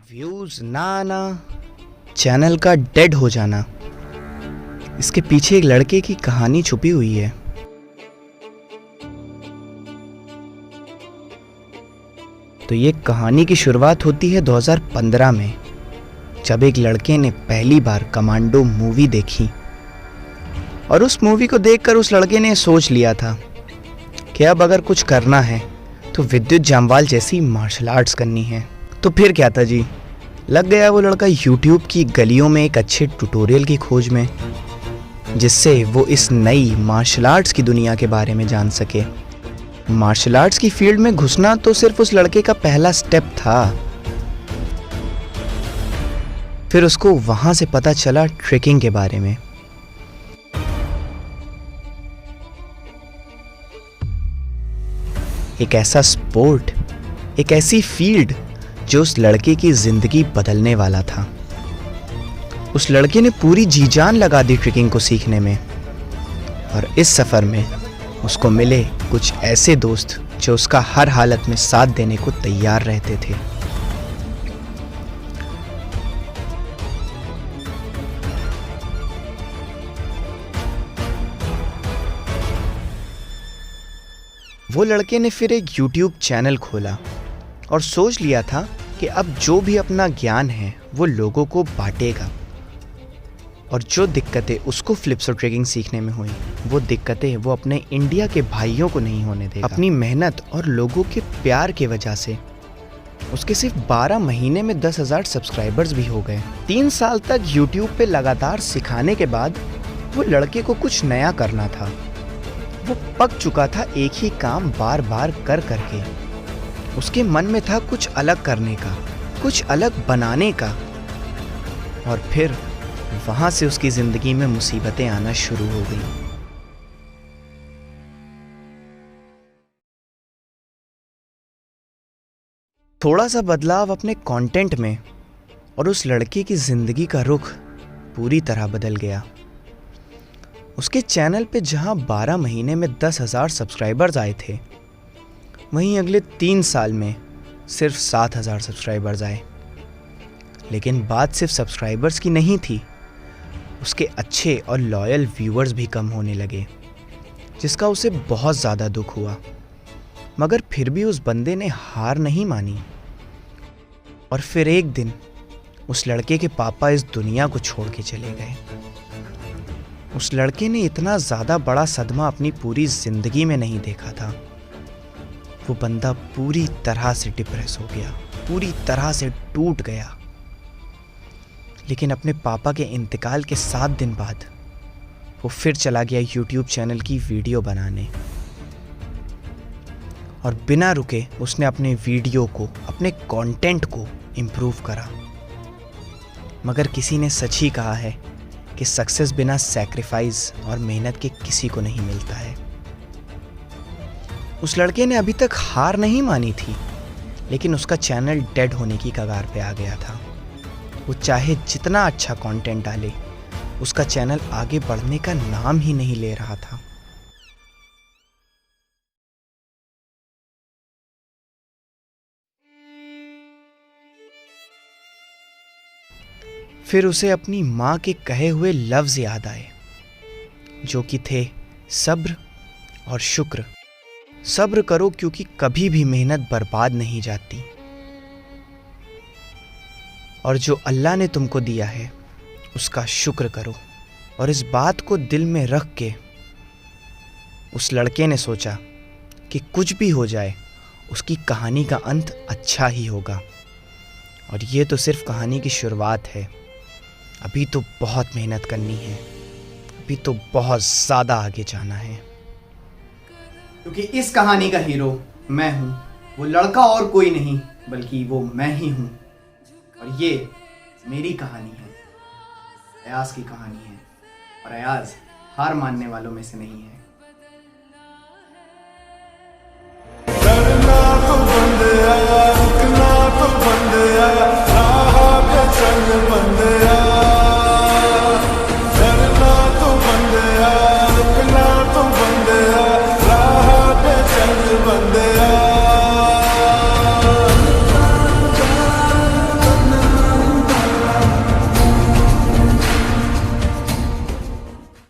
Views ना आना, channel का डेड हो जाना, इसके पीछे एक लड़के की कहानी छुपी हुई है। तो ये कहानी की शुरुआत होती है 2015 में, जब एक लड़के ने पहली बार कमांडो मूवी देखी। और उस मूवी को देखकर उस लड़के ने सोच लिया था कि अब अगर कुछ करना है तो विद्युत जामवाल जैसी मार्शल आर्ट्स करनी है। तो फिर क्या था जी, लग गया वो लड़का YouTube की गलियों में एक अच्छे ट्यूटोरियल की खोज में, जिससे वो इस नई मार्शल आर्ट्स की दुनिया के बारे में जान सके। मार्शल आर्ट्स की फील्ड में घुसना तो सिर्फ उस लड़के का पहला स्टेप था। फिर उसको वहां से पता चला ट्रेकिंग के बारे में। एक ऐसा स्पोर्ट, एक ऐसी फील्ड जो उस लड़के की जिंदगी बदलने वाला था। उस लड़के ने पूरी जी जान लगा दी ट्रेकिंग को सीखने में। और इस सफर में उसको मिले कुछ ऐसे दोस्त जो उसका हर हालत में साथ देने को तैयार रहते थे। वो लड़के ने फिर एक YouTube चैनल खोला और सोच लिया था कि अब जो भी अपना ज्ञान है वो लोगों को बांटेगा। और जो दिक्कतें उसको फ्लिप्स और ट्रेकिंग सीखने में हुई, वो दिक्कतें वो अपने इंडिया के भाइयों को नहीं होने देगा। अपनी मेहनत और लोगों के प्यार की वजह से उसके सिर्फ 12 महीने में 10,000 सब्सक्राइबर्स भी हो गए। 3 साल तक YouTube पे लगातार सिखाने के बाद वो लड़के को कुछ नया करना था। वो पक चुका था एक ही काम बार बार कर करके। उसके मन में था कुछ अलग करने का, कुछ अलग बनाने का। और फिर वहां से उसकी जिंदगी में मुसीबतें आना शुरू हो गई। थोड़ा सा बदलाव अपने कंटेंट में और उस लड़के की जिंदगी का रुख पूरी तरह बदल गया। उसके चैनल पे जहां 12 महीने में 10,000 सब्सक्राइबर्स आए थे, वहीं अगले 3 साल में सिर्फ 7,000 सब्सक्राइबर्स आए। लेकिन बात सिर्फ सब्सक्राइबर्स की नहीं थी, उसके अच्छे और लॉयल व्यूअर्स भी कम होने लगे, जिसका उसे बहुत ज़्यादा दुख हुआ। मगर फिर भी उस बंदे ने हार नहीं मानी। और फिर एक दिन उस लड़के के पापा इस दुनिया को छोड़ के चले गए। उस लड़के ने इतना ज़्यादा बड़ा सदमा अपनी पूरी ज़िंदगी में नहीं देखा था। वो बंदा पूरी तरह से डिप्रेस हो गया, पूरी तरह से टूट गया। लेकिन अपने पापा के इंतकाल के 7 दिन बाद वो फिर चला गया YouTube चैनल की वीडियो बनाने। और बिना रुके उसने अपने वीडियो को, अपने कंटेंट को इम्प्रूव करा। मगर किसी ने सच ही कहा है कि सक्सेस बिना सैक्रिफाइस और मेहनत के किसी को नहीं मिलता है। उस लड़के ने अभी तक हार नहीं मानी थी, लेकिन उसका चैनल डेड होने की कगार पे आ गया था। वो चाहे जितना अच्छा कंटेंट डाले, उसका चैनल आगे बढ़ने का नाम ही नहीं ले रहा था। फिर उसे अपनी माँ के कहे हुए लफ्ज़ याद आए, जो कि थे सब्र और शुक्र। सब्र करो क्योंकि कभी भी मेहनत बर्बाद नहीं जाती। और जो अल्लाह ने तुमको दिया है उसका शुक्र करो। और इस बात को दिल में रख के उस लड़के ने सोचा कि कुछ भी हो जाए उसकी कहानी का अंत अच्छा ही होगा। और ये तो सिर्फ कहानी की शुरुआत है। अभी तो बहुत मेहनत करनी है, अभी तो बहुत ज़्यादा आगे जाना है। क्योंकि इस कहानी का हीरो मैं हूँ, वो लड़का और कोई नहीं बल्कि वो मैं ही हूँ। और ये मेरी कहानी है, अयाज की कहानी है। और अयाज हार मानने वालों में से नहीं है। डरना तो बंद आया, रुकना तो बंद आया, राह पे चलना